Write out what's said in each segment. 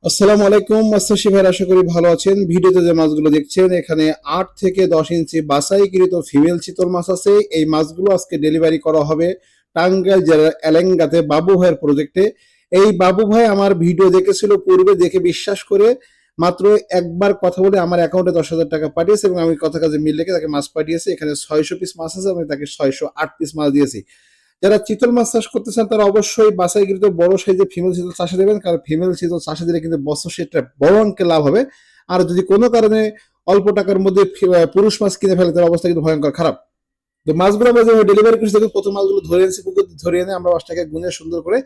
আসসালামু আলাইকুম মাস্টারশি ভাই, আশা করি ভালো আছেন। ভিডিওতে যে মাছগুলো দেখছেন এখানে 8 থেকে 10 ইঞ্চি বাছাইকৃত ফিমেল চিতল মাছ আছে। এই মাছগুলো আজকে ডেলিভারি করা হবে টাঙ্গাইল জেলার এলেঙ্গাতে বাবু ভাইয়ের প্রজেক্টে। এই বাবু ভাই আমার ভিডিও দেখেছিল পূর্বে, দেখে বিশ্বাস করে মাত্র একবার কথা বলে আমার অ্যাকাউন্টে 10,000 টাকা পাঠিয়েছে এবং আমি কথা কাজে মিল রেখে তাকে মাছ পাঠিয়েছি। এখানে 600 পিস মাছ আছে, আমি তাকে 608 পিস মাছ দিয়েছি। যারা চিতল মাছ চাষ করতে চান তারা অবশ্যই বাছাইকৃত বড় সাইজের ফিমেল চিতল চাষে দেবেন, কারণ ফিমেল চিতল চাষে দিলে কিন্তু বছর সেটা বড় অঙ্কের লাভ হবে। আর যদি কোনো কারণে অল্প টাকার মধ্যে পুরুষ মাছ কিনে ফেলে তার অবস্থা কিন্তু ভয়ঙ্কর খারাপ। তো মাছগুলো আমরা যেভাবে ডেলিভারি করছি দেখুন, প্রথম মাছগুলো ধরে এনেছি, পুকুর ধরে এনে আমরা মাছটাকে গুনে সুন্দর করে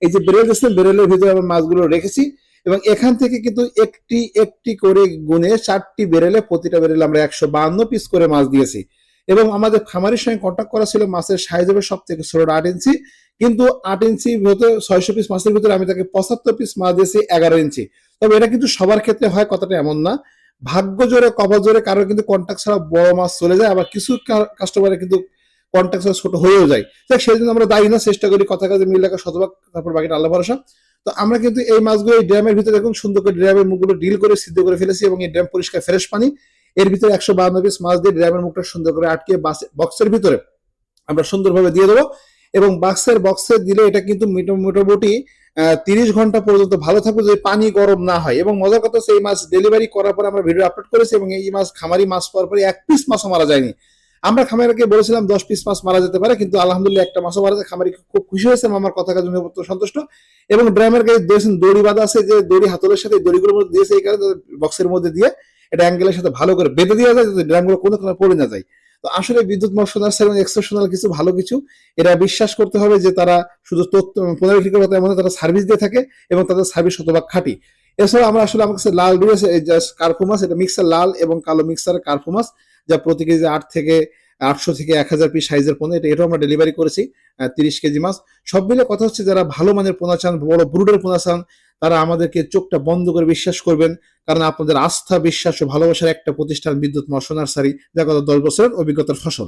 এই যে বেরেল দিচ্ছেন, বেরেলের ভিতরে আমরা মাছগুলো রেখেছি এবং এখান থেকে কিন্তু একটি একটি করে গুনে 4টি বেরেলে, প্রতিটা বেরেলে আমরা 152 পিস করে মাছ দিয়েছি। এবং আমাদের খামারের সঙ্গে কন্ট্যাক্ট করা ছিল মাছের সাইজ হবে সব থেকে ছোট 8 ইঞ্চি, কিন্তু 8 ইঞ্চি ভিতরে 600 পিস মাছের ভিতরে আমি তাকে 75 পিস মাছ দিয়েছি 11 ইঞ্চি। তবে এটা কিন্তু সবার ক্ষেত্রে হয় কথাটা এমন না, ভাগ্য জোরে কপাল জোরে কারো কিন্তু কন্ট্যাক্ট ছাড়া বড় মাছ চলে যায়, আবার কিছু কাস্টমারের কিন্তু কন্ট্যাক্ট ছাড়া ছোট হয়েও যায়। সেই জন্য আমরা দায়ী না, চেষ্টা করি কথা কাজে মিল রাখা শতভাগ, তারপর বাকিটা আল্লাহ ভরসা। তো আমরা কিন্তু এই মাছগুলো এই ড্রামের ভিতরে দেখুন সুন্দর করে ড্রামের মুখগুলো ডিল করে সিদ্ধ করে ফেলেছি এবং এই ড্রাম পরিষ্কার ফ্রেশ পানি, এর ভিতরে 152 পিস মাছ দিয়ে ড্রামের মুখটা সুন্দর করে আটকে বক্সের ভিতরে আমরা সুন্দরভাবে দিয়ে দেবো। এবং বক্সে দিলে এটা কিন্তু মোটামুটি 30 ঘন্টা পর্যন্ত ভালো থাকবে যদি পানি গরম না হয়। এবং মজার কথা হচ্ছে এই মাছ ডেলিভারি করার পরে আমরা ভিডিও আপলোড করেছি এবং এই মাছ খামারি মাছ পাওয়ার পরে 1 পিস মাছও মারা যায়নি। আমরা খামারিকে বলেছিলাম 10 পিস মাছ মারা যেতে পারে, কিন্তু আলহামদুলিল্লাহ একটা মাছও মারা যায়। খামারি খুব খুশি হয়েছে, আমার কথা কাজে সন্তুষ্ট। এবং ড্রামের গায়ে দিয়েছেন দড়ি বাঁধা আছে, যে দড়ি হাতলের সাথে দড়িগুলোর মধ্যে দিয়েছে, এই কারণে বক্সের মধ্যে দিয়ে এটা অ্যাঙ্গেলের সাথে ভালো করে বেঁধে দেওয়া যায় যাতে ড্রামগুলো কোনো পড়ে না যায়। তো আসলে বিদ্যুৎ মশনার এবং এক্সেপশনাল কিছু ভালো কিছু, এরা বিশ্বাস করতে হবে যে তারা শুধু তথ্য পুনরুদ্ধার করতে এমন তারা সার্ভিস দিয়ে থাকে এবং তাদের সার্ভিস শতভাগ খাঁটি। এছাড়া আমরা আসলে আমার কাছে লাল রয়েছে কার্পু মাছ, এটা মিক্সার লাল এবং কালো মিক্সারের কার্পু মাছ, যা প্রতি কেজি 800 থেকে 1000 পিস সাইজের পোনা, এটাও আমরা ডেলিভারি করেছি 30 কেজি মাছ। সব মিলে কথা হচ্ছে যারা ভালো মানের পোনা চান, বড় ব্রুডের পোনা চান, তারা আমাদেরকে চোখটা বন্ধ করে বিশ্বাস করবেন, কারণ আপনাদের আস্থা, বিশ্বাস ও ভালোবাসার একটা প্রতিষ্ঠান বিদ্যুৎ মৎস্য নার্সারি, যা গত 10 বছরের অভিজ্ঞতার ফসল।